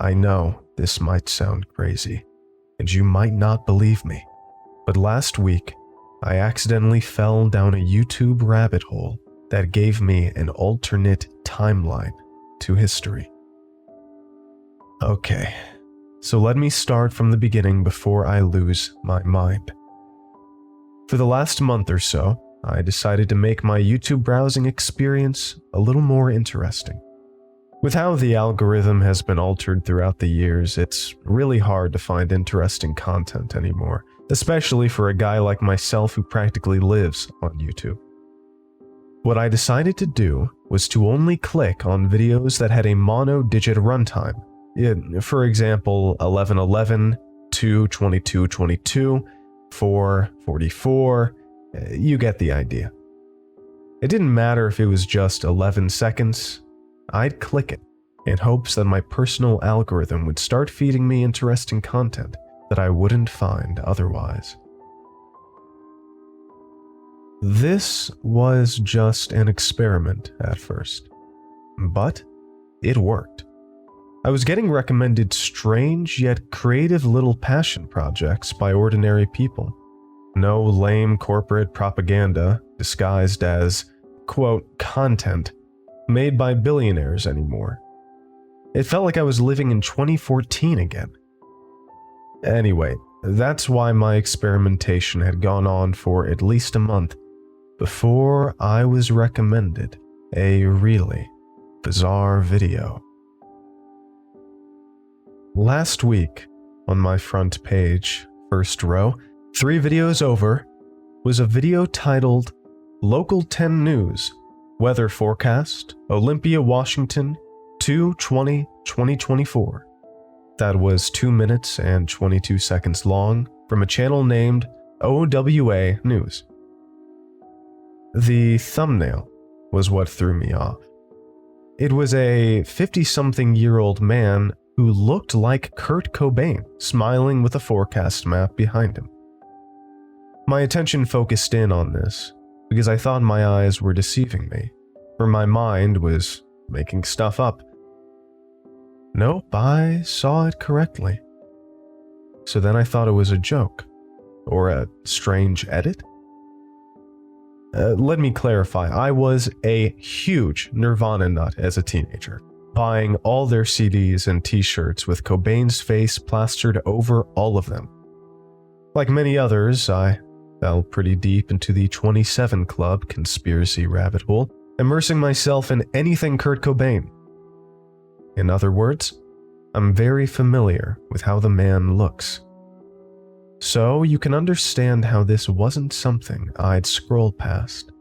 I know this might sound crazy, and you might not believe me, but last week, I accidentally fell down a YouTube rabbit hole that gave me an alternate timeline to history. Okay, so let me start from the beginning before I lose my mind. For the last month or so, I decided to make my YouTube browsing experience a little more interesting. With how the algorithm has been altered throughout the years, it's really hard to find interesting content anymore, especially for a guy like myself who practically lives on YouTube. What I decided to do was to only click on videos that had a mono-digit runtime. For example, 11:11, 2:22:22, 4:44, you get the idea. It didn't matter if it was just 11 seconds, I'd click it in hopes that my personal algorithm would start feeding me interesting content that I wouldn't find otherwise. This was just an experiment at first, but it worked. I was getting recommended strange yet creative little passion projects by ordinary people. No lame corporate propaganda disguised as, quote, content made by billionaires anymore. It felt like I was living in 2014 again. Anyway, that's why my experimentation had gone on for at least a month before I was recommended a really bizarre video. Last week, on my front page, first row, 3 videos over, was a video titled Local 10 News, Weather Forecast, Olympia, Washington, 2/20/2024. That was 2 minutes and 22 seconds long from a channel named OWA News. The thumbnail was what threw me off. It was a 50-something-year-old man who looked like Kurt Cobain, smiling with a forecast map behind him. My attention focused in on this because I thought my eyes were deceiving me, or my mind was making stuff up. Nope, I saw it correctly. So then I thought it was a joke, or a strange edit? Let me clarify, I was a huge Nirvana nut as a teenager, buying all their CDs and t-shirts with Cobain's face plastered over all of them. Like many others, I fell pretty deep into the 27 Club conspiracy rabbit hole, immersing myself in anything Kurt Cobain. In other words, I'm very familiar with how the man looks. So you can understand how this wasn't something I'd scroll past.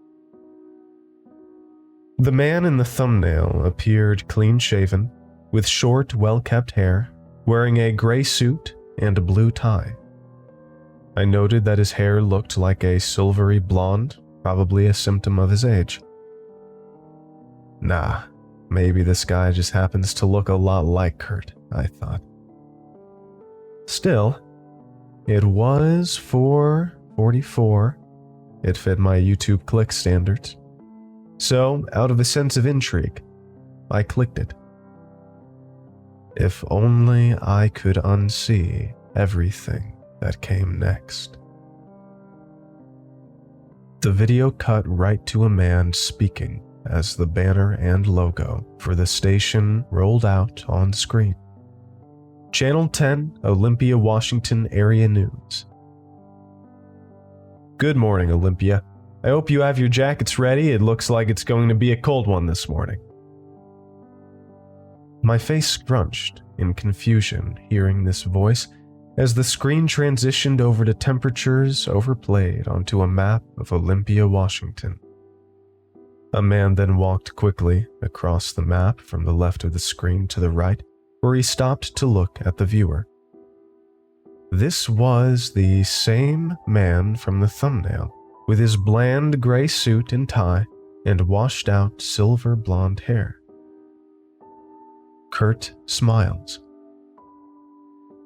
The man in the thumbnail appeared clean-shaven, with short, well-kept hair, wearing a gray suit and a blue tie. I noted that his hair looked like a silvery blonde, probably a symptom of his age. Nah, maybe this guy just happens to look a lot like Kurt, I thought. Still, it was 4:44. It fit my YouTube click standards. So, out of a sense of intrigue, I clicked it. If only I could unsee everything that came next. The video cut right to a man speaking as the banner and logo for the station rolled out on screen. Channel 10, Olympia, Washington Area News. Good morning, Olympia. I hope you have your jackets ready. It looks like it's going to be a cold one this morning. My face scrunched in confusion hearing this voice as the screen transitioned over to temperatures overplayed onto a map of Olympia, Washington. A man then walked quickly across the map from the left of the screen to the right, where he stopped to look at the viewer. This was the same man from the thumbnail, with his bland gray suit and tie and washed-out silver blonde hair. Kurt smiles.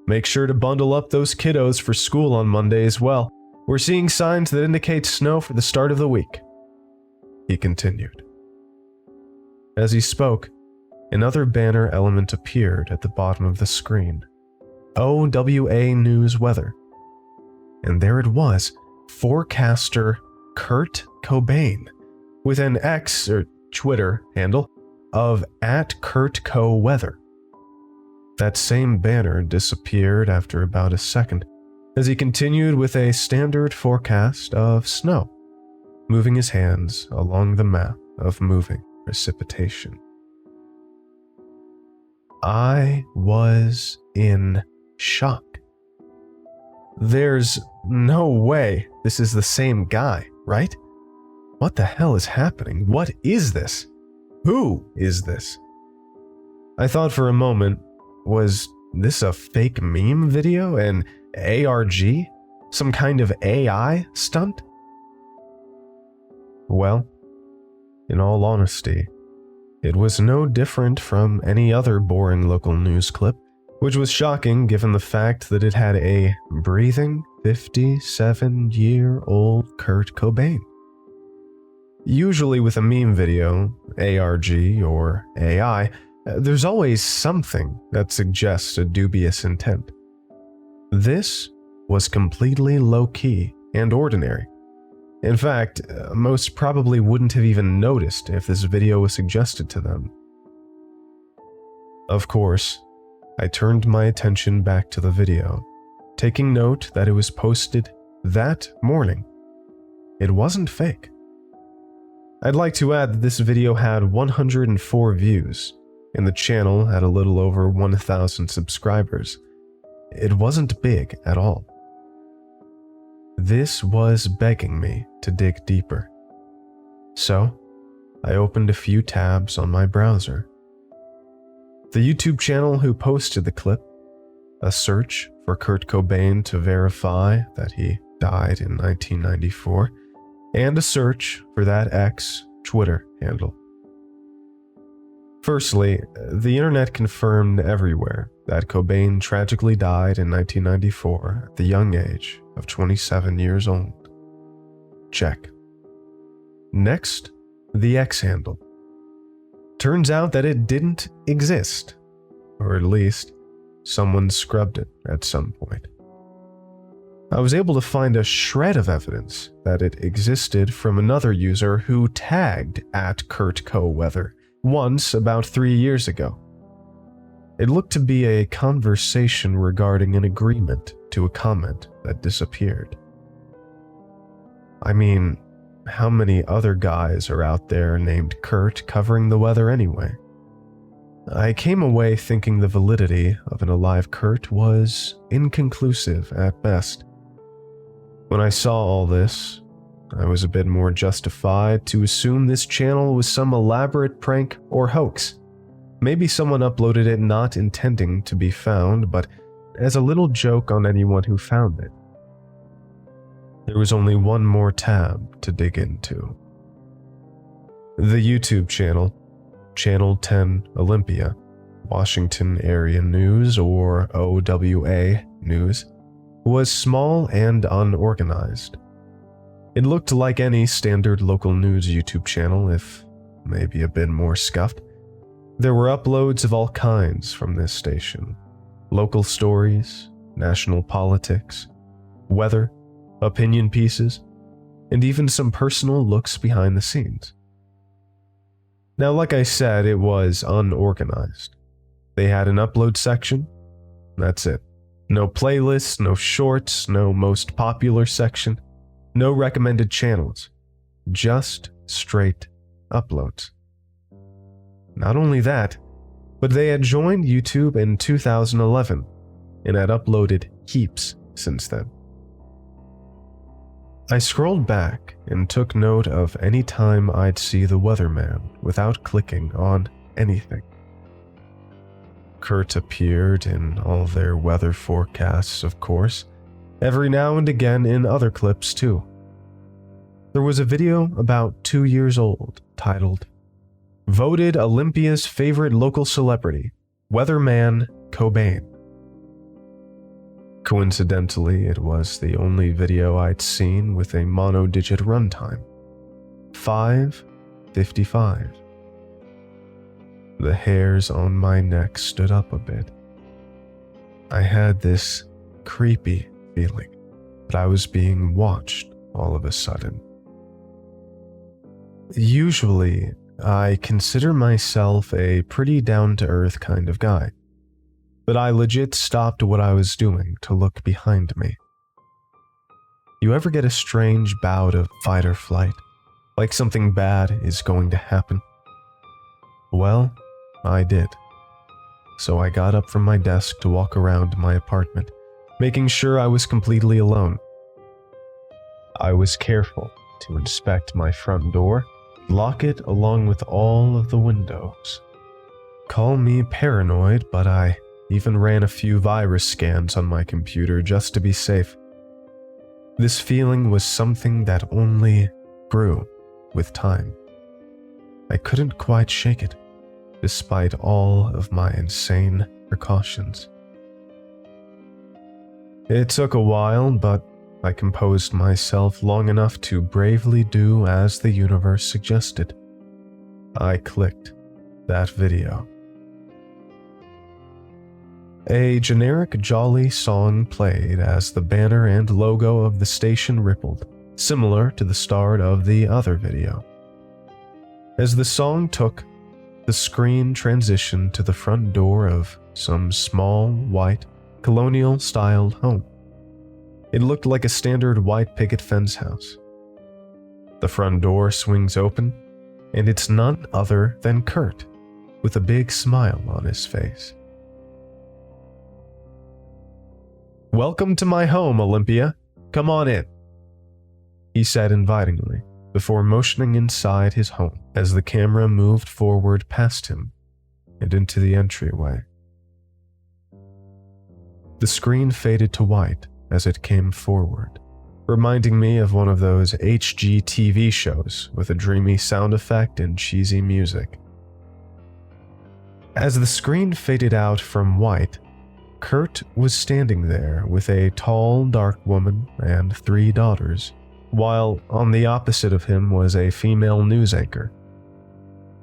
Make sure to bundle up those kiddos for school on Monday as well. We're seeing signs that indicate snow for the start of the week, he continued. As he spoke, another banner element appeared at the bottom of the screen. OWA News Weather. And there it was, forecaster Kurt Cobain, with an X or Twitter handle of @KurtCoWeather. That same banner disappeared after about a second, as he continued with a standard forecast of snow, moving his hands along the map of moving precipitation. I was in shock. There's no way this is the same guy, right? What the hell is happening? What is this? Who is this? I thought for a moment, was this a fake meme video? An ARG? Some kind of AI stunt? Well, in all honesty, it was no different from any other boring local news clip, which was shocking given the fact that it had a breathing 57-year-old Kurt Cobain. Usually with a meme video, ARG, or AI, there's always something that suggests a dubious intent. This was completely low-key and ordinary. In fact, most probably wouldn't have even noticed if this video was suggested to them. Of course, I turned my attention back to the video, taking note that it was posted that morning. It wasn't fake. I'd like to add that this video had 104 views, and the channel had a little over 1,000 subscribers. It wasn't big at all. This was begging me to dig deeper. So, I opened a few tabs on my browser. The YouTube channel who posted the clip, a search for Kurt Cobain to verify that he died in 1994, and a search for that X Twitter handle. Firstly, the internet confirmed everywhere that Cobain tragically died in 1994 at the young age of 27 years old. Check. Next, the X handle. Turns out that it didn't exist, or at least someone scrubbed it at some point. I was able to find a shred of evidence that it existed from another user who tagged @KurtCoWeather once about 3 years ago. It looked to be a conversation regarding an agreement to a comment that disappeared. I mean, how many other guys are out there named Kurt covering the weather anyway? I came away thinking the validity of an alive Kurt was inconclusive at best. When I saw all this, I was a bit more justified to assume this channel was some elaborate prank or hoax. Maybe someone uploaded it not intending to be found, but as a little joke on anyone who found it. There was only one more tab to dig into. The YouTube channel, Channel 10 Olympia, Washington Area News, or OWA News, was small and unorganized. It looked like any standard local news YouTube channel, if maybe a bit more scuffed. There were uploads of all kinds from this station. Local stories, national politics, weather, opinion pieces, and even some personal looks behind the scenes. Now, like I said, it was unorganized. They had an upload section. That's it. No playlists, no shorts, no most popular section, no recommended channels. Just straight uploads. Not only that, but they had joined YouTube in 2011 and had uploaded heaps since then. I scrolled back and took note of any time I'd see the weatherman without clicking on anything. Kurt appeared in all their weather forecasts, of course, every now and again in other clips too. There was a video about 2 years old titled, "Voted Olympia's Favorite Local Celebrity, Weatherman Cobain." Coincidentally, it was the only video I'd seen with a mono-digit runtime, 5:55. The hairs on my neck stood up a bit. I had this creepy feeling that I was being watched all of a sudden. Usually, I consider myself a pretty down-to-earth kind of guy, but I legit stopped what I was doing to look behind me. You ever get a strange bout of fight or flight, like something bad is going to happen? Well, I did. So I got up from my desk to walk around my apartment, making sure I was completely alone. I was careful to inspect my front door, lock it along with all of the windows. Call me paranoid, but I even ran a few virus scans on my computer just to be safe. This feeling was something that only grew with time. I couldn't quite shake it, despite all of my insane precautions. It took a while, but I composed myself long enough to bravely do as the universe suggested. I clicked that video. A generic jolly song played as the banner and logo of the station rippled, similar to the start of the other video. As the song took, the screen transitioned to the front door of some small, white, colonial-styled home. It looked like a standard white picket fence house. The front door swings open, and it's none other than Kurt, with a big smile on his face. "Welcome to my home, Olympia. Come on in," he said invitingly, before motioning inside his home as the camera moved forward past him and into the entryway. The screen faded to white as it came forward, reminding me of one of those HGTV shows with a dreamy sound effect and cheesy music. As the screen faded out from white, Kurt was standing there with a tall, dark woman and 3 daughters, while on the opposite of him was a female news anchor.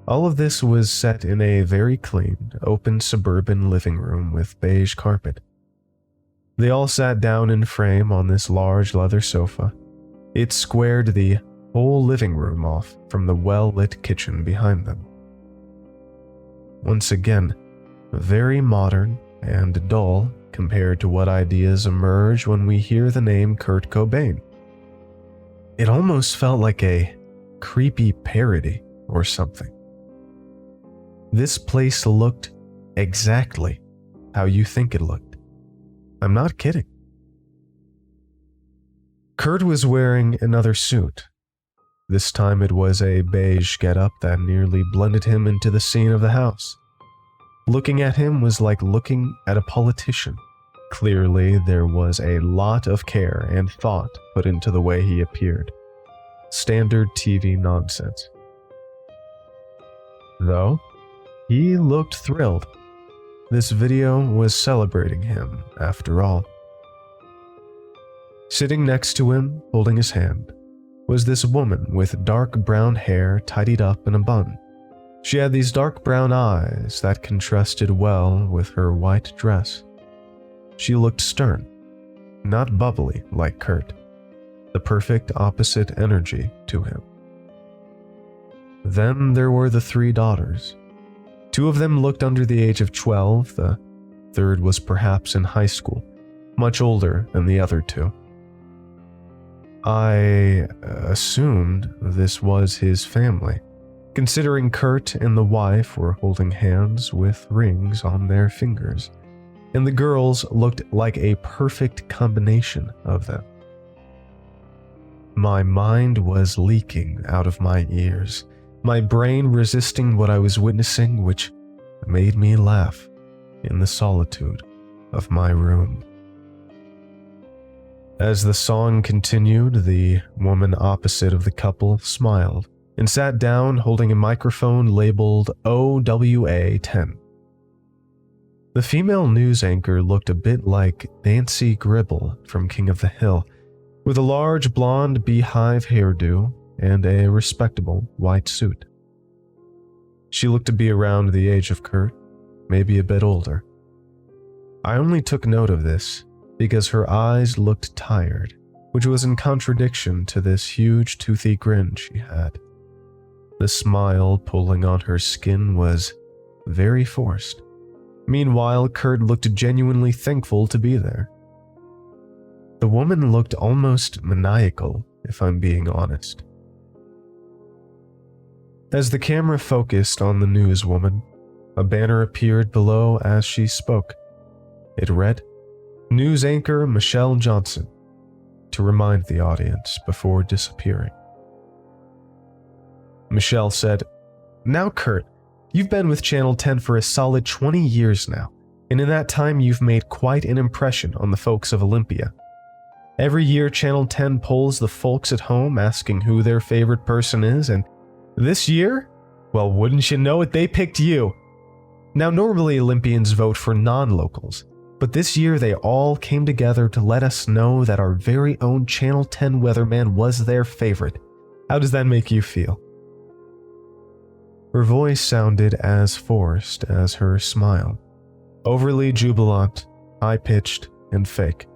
All of this was set in a very clean, open suburban living room with beige carpet. They all sat down in frame on this large leather sofa. It squared the whole living room off from the well-lit kitchen behind them. Once again, very modern and dull compared to what ideas emerge when we hear the name Kurt Cobain. It almost felt like a creepy parody or something. This place looked exactly how you think it looked. I'm not kidding. Kurt was wearing another suit. This time it was a beige getup that nearly blended him into the scene of the house. Looking at him was like looking at a politician. Clearly, there was a lot of care and thought put into the way he appeared. Standard TV nonsense. Though, he looked thrilled. This video was celebrating him, after all. Sitting next to him, holding his hand, was this woman with dark brown hair tidied up in a bun. She had these dark brown eyes that contrasted well with her white dress. She looked stern, not bubbly like Kurt, the perfect opposite energy to him. Then there were the 3 daughters. 2 of them looked under the age of 12, the third was perhaps in high school, much older than the other 2. I assumed this was his family, considering Kurt and the wife were holding hands with rings on their fingers, and the girls looked like a perfect combination of them. My mind was leaking out of my ears, my brain resisting what I was witnessing, which made me laugh in the solitude of my room. As the song continued, the woman opposite of the couple smiled and sat down holding a microphone labeled OWA10. The female news anchor looked a bit like Nancy Gribble from King of the Hill, with a large blonde beehive hairdo and a respectable white suit. She looked to be around the age of Kurt, maybe a bit older. I only took note of this because her eyes looked tired, which was in contradiction to this huge toothy grin she had. The smile pulling on her skin was very forced. Meanwhile, Kurt looked genuinely thankful to be there. The woman looked almost maniacal, if I'm being honest. As the camera focused on the newswoman, a banner appeared below as she spoke. It read, "News anchor Michelle Johnson," to remind the audience before disappearing. Michelle said, "Now Kurt, you've been with Channel 10 for a solid 20 years now, and in that time you've made quite an impression on the folks of Olympia. Every year Channel 10 polls the folks at home asking who their favorite person is, and this year, well, wouldn't you know it, they picked you. Now normally Olympians vote for non-locals, but this year they all came together to let us know that our very own Channel 10 weatherman was their favorite. How does that make you feel?" Her voice sounded as forced as her smile, overly jubilant, high-pitched, and fake.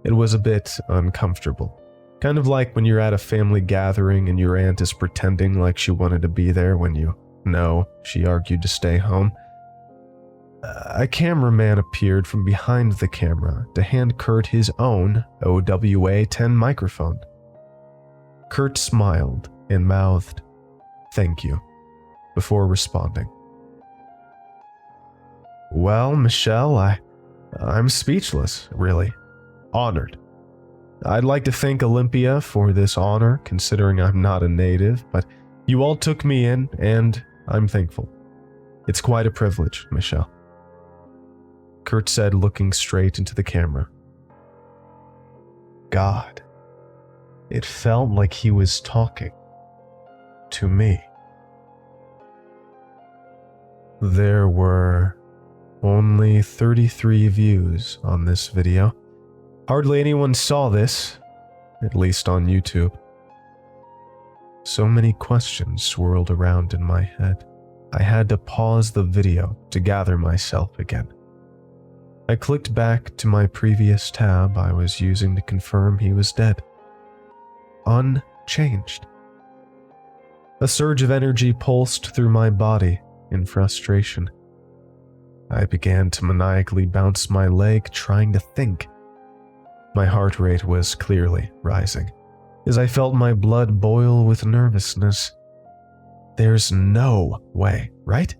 It was a bit uncomfortable, kind of like when you're at a family gathering and your aunt is pretending like she wanted to be there when you know she argued to stay home. A cameraman appeared from behind the camera to hand Kurt his own OWA-10 microphone. Kurt smiled and mouthed, "Thank you," before responding. "Well, Michelle, I'm speechless, really. Honored. I'd like to thank Olympia for this honor, considering I'm not a native, but you all took me in, and I'm thankful. It's quite a privilege, Michelle," Kurt said, looking straight into the camera. God, it felt like he was talking to me. There were only 33 views on this video. Hardly anyone saw this, at least on YouTube. So many questions swirled around in my head. I had to pause the video to gather myself again. I clicked back to my previous tab I was using to confirm he was dead. Unchanged. A surge of energy pulsed through my body in frustration. I began to maniacally bounce my leg, trying to think. My heart rate was clearly rising, as I felt my blood boil with nervousness. There's no way, right?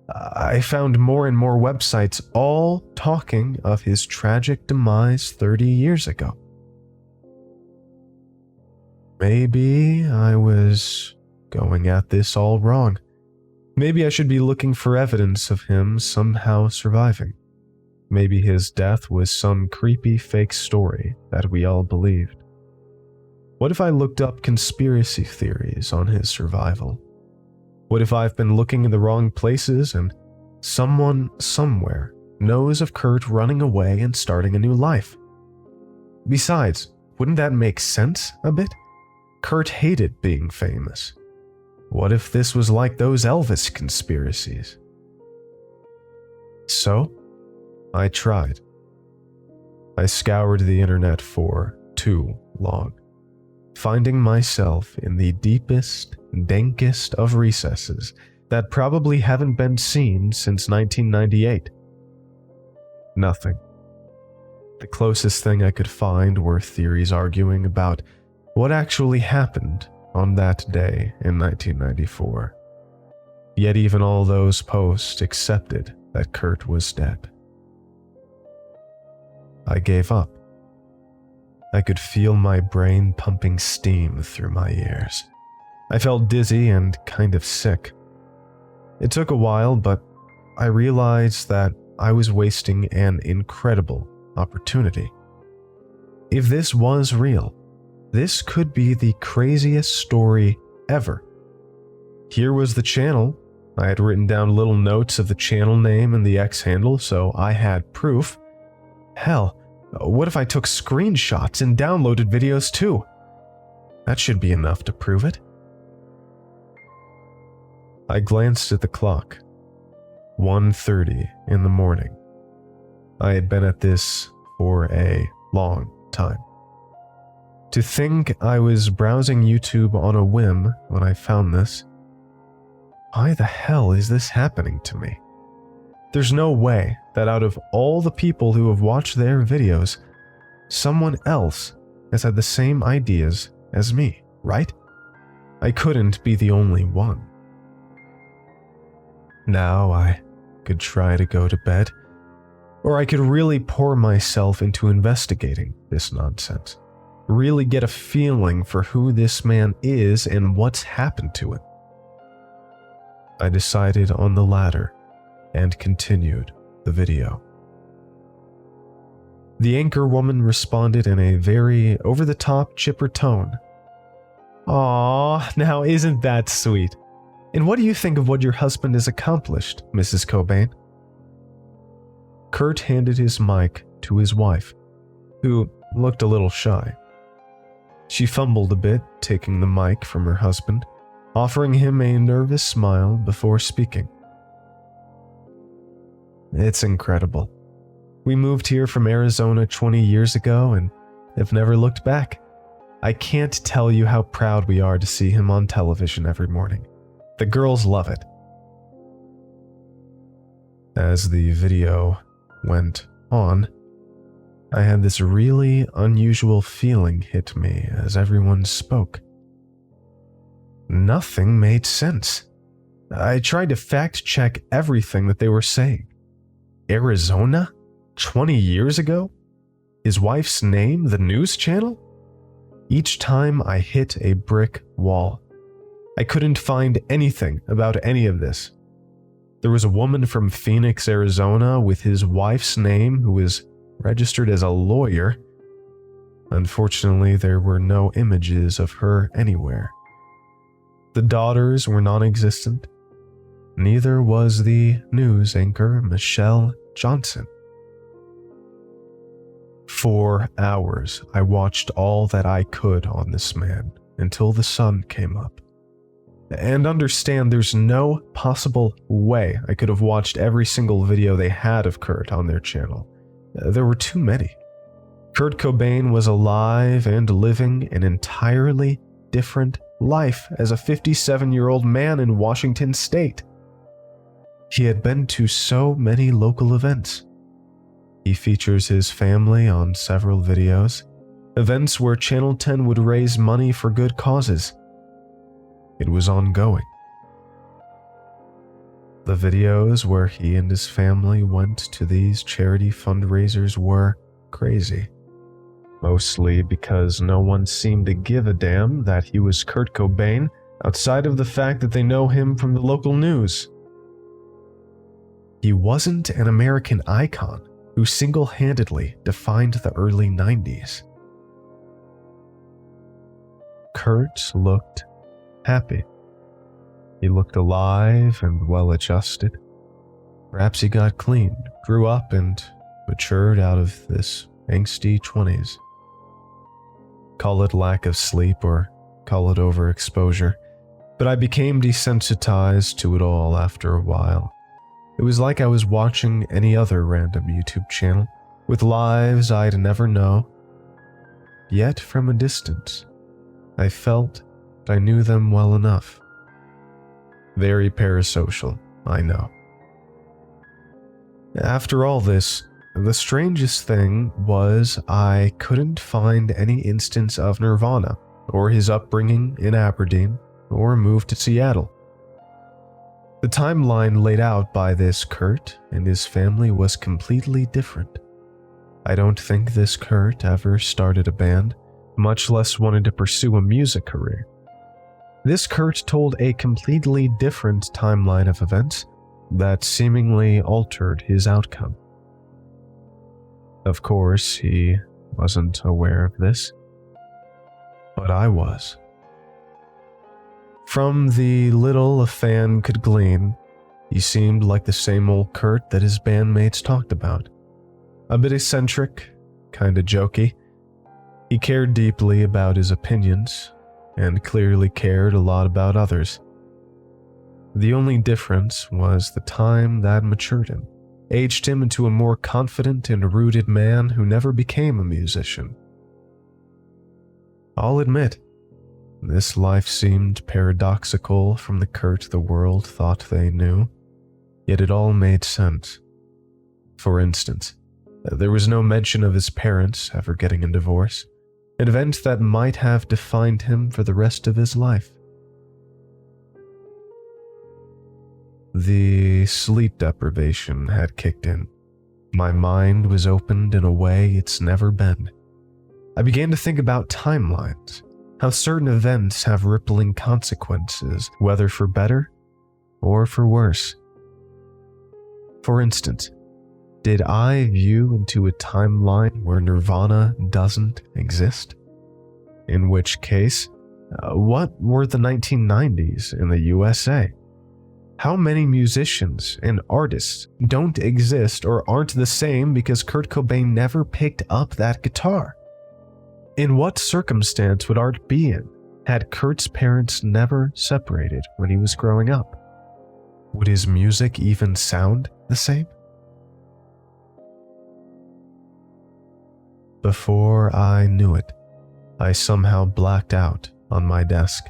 I found more and more websites all talking of his tragic demise 30 years ago. Maybe I was going at this all wrong. Maybe I should be looking for evidence of him somehow surviving. Maybe his death was some creepy fake story that we all believed. What if I looked up conspiracy theories on his survival? What if I've been looking in the wrong places and someone somewhere knows of Kurt running away and starting a new life? Besides, wouldn't that make sense a bit? Kurt hated being famous. What if this was like those Elvis conspiracies? So, I tried. I scoured the internet for too long, finding myself in the deepest, dankest of recesses that probably haven't been seen since 1998. Nothing. The closest thing I could find were theories arguing about what actually happened on that day in 1994. Yet even all those posts accepted that Kurt was dead. I gave up. I could feel my brain pumping steam through my ears. I felt dizzy and kind of sick. It took a while, but I realized that I was wasting an incredible opportunity. If this was real, this could be the craziest story ever. Here was the channel. I had written down little notes of the channel name and the X handle, so I had proof. Hell, what if I took screenshots and downloaded videos too? That should be enough to prove it. I glanced at the clock. 1:30 in the morning. I had been at this for a long time. To think I was browsing YouTube on a whim when I found this. Why the hell is this happening to me? There's no way that out of all the people who have watched their videos, someone else has had the same ideas as me, right? I couldn't be the only one. Now I could try to go to bed, or I could really pour myself into investigating this nonsense, really get a feeling for who this man is and what's happened to him. I decided on the latter and continued the video. The anchor woman responded in a very over-the-top, chipper tone. "Aw, now isn't that sweet? And what do you think of what your husband has accomplished, Mrs. Cobain?" Kurt handed his mic to his wife, who looked a little shy. She fumbled a bit, taking the mic from her husband, offering him a nervous smile before speaking. "It's incredible. We moved here from Arizona 20 years ago and have never looked back. I can't tell you how proud we are to see him on television every morning. The girls love it." As the video went on, I had this really unusual feeling hit me as everyone spoke. Nothing made sense. I tried to fact-check everything that they were saying. Arizona? 20 years ago? His wife's name? The news channel? Each time I hit a brick wall. I couldn't find anything about any of this. There was a woman from Phoenix, Arizona with his wife's name who was registered as a lawyer. Unfortunately, there were no images of her anywhere. The daughters were non-existent. Neither was the news anchor, Michelle Johnson. For hours, I watched all that I could on this man until the sun came up. And understand, there's no possible way I could have watched every single video they had of Kurt on their channel. There were too many. Kurt Cobain was alive and living an entirely different life as a 57-year-old man in Washington state. He had been to so many local events. He features his family on several videos, events where Channel 10 would raise money for good causes. It was ongoing. The videos where he and his family went to these charity fundraisers were crazy. Mostly because no one seemed to give a damn that he was Kurt Cobain outside of the fact that they know him from the local news. He wasn't an American icon who single-handedly defined the early 90s. Kurt looked happy. He looked alive and well-adjusted. Perhaps he got clean, grew up, and matured out of this angsty 20s. Call it lack of sleep or call it overexposure, but I became desensitized to it all after a while. It was like I was watching any other random YouTube channel, with lives I'd never know. Yet from a distance, I felt I knew them well enough. Very parasocial, I know. After all this, the strangest thing was I couldn't find any instance of Nirvana, or his upbringing in Aberdeen, or move to Seattle. The timeline laid out by this Kurt and his family was completely different. I don't think this Kurt ever started a band, much less wanted to pursue a music career. This Kurt told a completely different timeline of events that seemingly altered his outcome. Of course, he wasn't aware of this, but I was. From the little a fan could glean, he seemed like the same old Kurt that his bandmates talked about. A bit eccentric, kinda jokey. He cared deeply about his opinions, and clearly cared a lot about others. The only difference was the time that matured him, aged him into a more confident and rooted man who never became a musician. I'll admit, this life seemed paradoxical from the Kurt the world thought they knew, yet it all made sense. For instance, there was no mention of his parents ever getting a divorce, an event that might have defined him for the rest of his life. The sleep deprivation had kicked in. My mind was opened in a way it's never been. I began to think about timelines, how certain events have rippling consequences, whether for better or for worse. For instance, did I view into a timeline where Nirvana doesn't exist? In which case, what were the 1990s in the USA? How many musicians and artists don't exist or aren't the same because Kurt Cobain never picked up that guitar? In what circumstance would art be in had Kurt's parents never separated when he was growing up? Would his music even sound the same? Before I knew it, I somehow blacked out on my desk.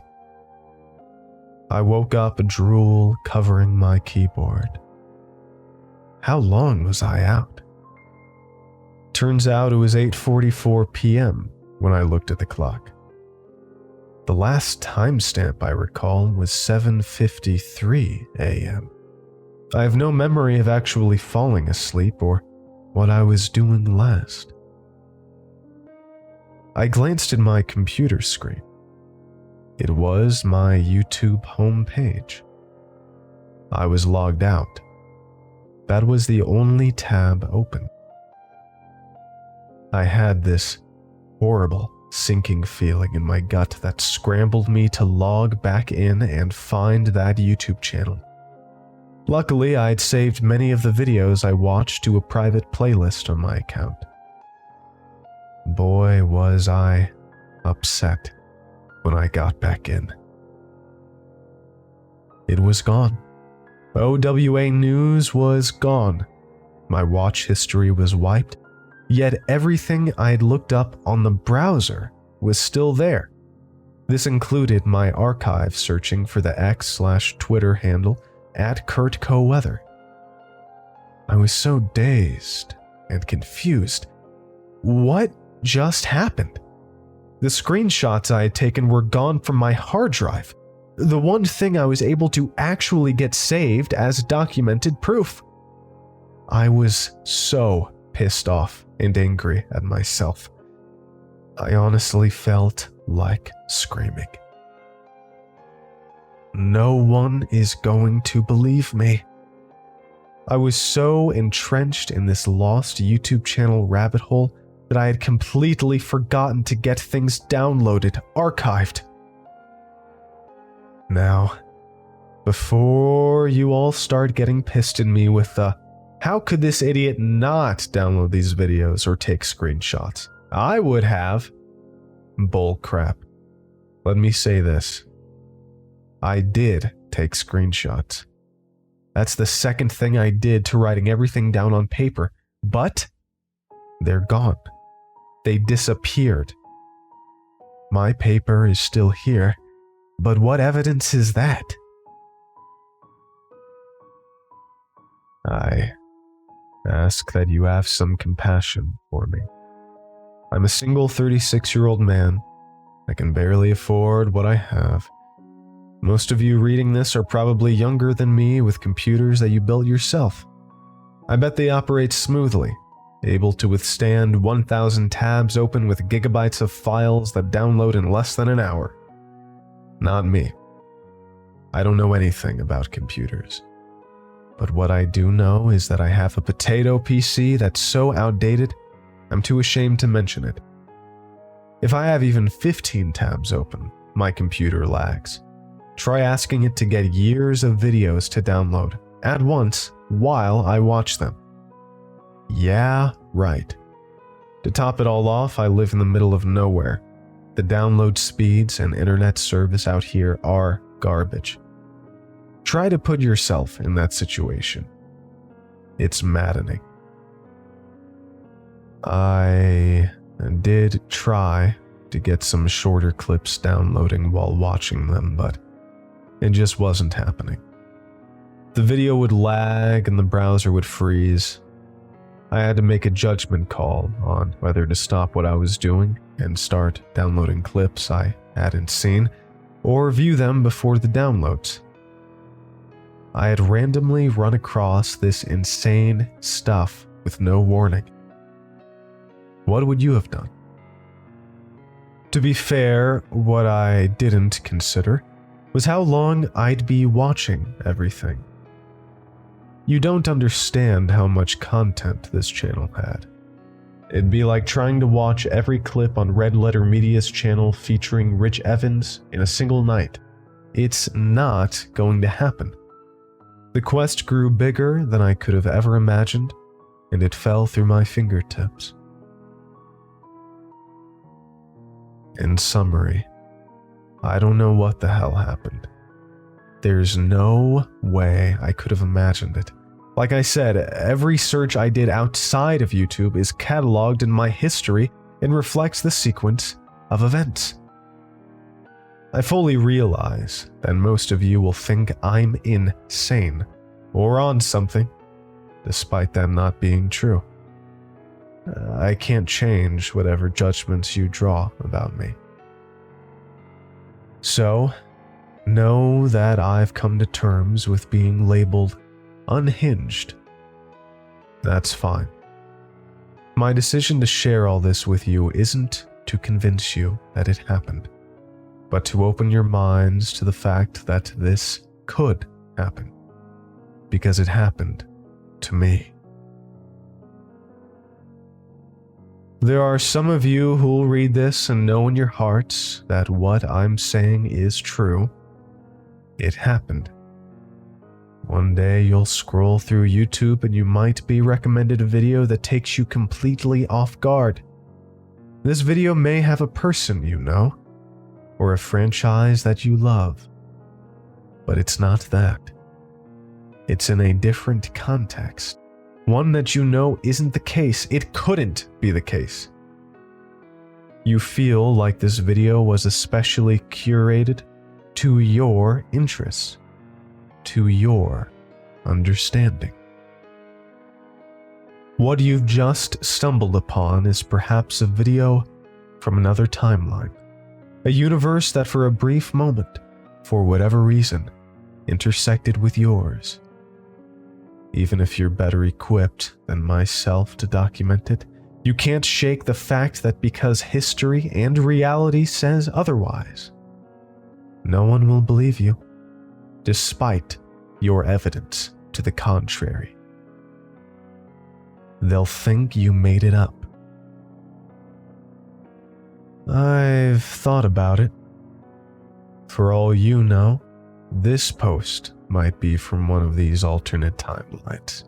I woke up, a drool covering my keyboard. How long was I out? Turns out it was 8:44 p.m. when I looked at the clock. The last timestamp I recall was 7:53 a.m. I have no memory of actually falling asleep or what I was doing last. I glanced at my computer screen. It was my YouTube homepage. I was logged out. That was the only tab open. I had this horrible, sinking feeling in my gut that scrambled me to log back in and find that YouTube channel. Luckily, I had saved many of the videos I watched to a private playlist on my account. Boy, was I upset when I got back in. It was gone. OWA News was gone. My watch history was wiped, yet everything I'd looked up on the browser was still there. This included my archive searching for the X/Twitter handle @KurtCoWeather. I was so dazed and confused. What just happened? The screenshots I had taken were gone from my hard drive, the one thing I was able to actually get saved as documented proof. I was so pissed off and angry at myself. I honestly felt like screaming. No one is going to believe me. I was so entrenched in this lost YouTube channel rabbit hole that I had completely forgotten to get things downloaded, archived. Now, before you all start getting pissed at me with the "how could this idiot not download these videos or take screenshots? I would have." Bull crap. Let me say this. I did take screenshots. That's the second thing I did to writing everything down on paper, but they're gone. They disappeared. My paper is still here, but what evidence is that? I ask that you have some compassion for me. I'm a single 36-year-old man. I can barely afford what I have. Most of you reading this are probably younger than me with computers that you built yourself. I bet they operate smoothly, able to withstand 1,000 tabs open with gigabytes of files that download in less than an hour. Not me. I don't know anything about computers. But what I do know is that I have a potato PC that's so outdated, I'm too ashamed to mention it. If I have even 15 tabs open, my computer lags. Try asking it to get years of videos to download at once while I watch them. Yeah, right. To top it all off, I live in the middle of nowhere. The download speeds and internet service out here are garbage. Try to put yourself in that situation. It's maddening. I did try to get some shorter clips downloading while watching them, but it just wasn't happening. The video would lag and the browser would freeze. I had to make a judgment call on whether to stop what I was doing and start downloading clips I hadn't seen, or view them before the downloads. I had randomly run across this insane stuff with no warning. What would you have done? To be fair, what I didn't consider was how long I'd be watching everything. You don't understand how much content this channel had. It'd be like trying to watch every clip on Red Letter Media's channel featuring Rich Evans in a single night. It's not going to happen. The quest grew bigger than I could have ever imagined, and it fell through my fingertips. In summary, I don't know what the hell happened. There's no way I could have imagined it. Like I said, every search I did outside of YouTube is cataloged in my history and reflects the sequence of events. I fully realize that most of you will think I'm insane or on something, despite that not being true. I can't change whatever judgments you draw about me. So, know that I've come to terms with being labeled unhinged. That's fine. My decision to share all this with you isn't to convince you that it happened, but to open your minds to the fact that this could happen, because it happened to me. There are some of you who'll read this and know in your hearts that what I'm saying is true. It happened. One day you'll scroll through YouTube and you might be recommended a video that takes you completely off guard. This video may have a person you know, or a franchise that you love, but it's not that. It's in a different context, one that you know isn't the case. It couldn't be the case. You feel like this video was especially curated to your interests, to your understanding. What you've just stumbled upon is perhaps a video from another timeline, a universe that for a brief moment, for whatever reason, intersected with yours. Even if you're better equipped than myself to document it, you can't shake the fact that because history and reality says otherwise, no one will believe you, despite your evidence to the contrary. They'll think you made it up. I've thought about it. For all you know, this post might be from one of these alternate timelines.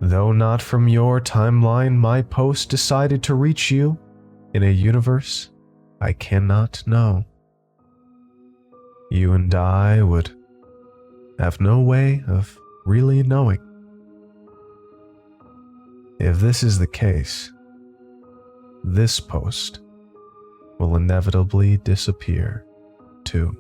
Though not from your timeline, my post decided to reach you in a universe I cannot know. You and I would have no way of really knowing. If this is the case, this post will inevitably disappear too.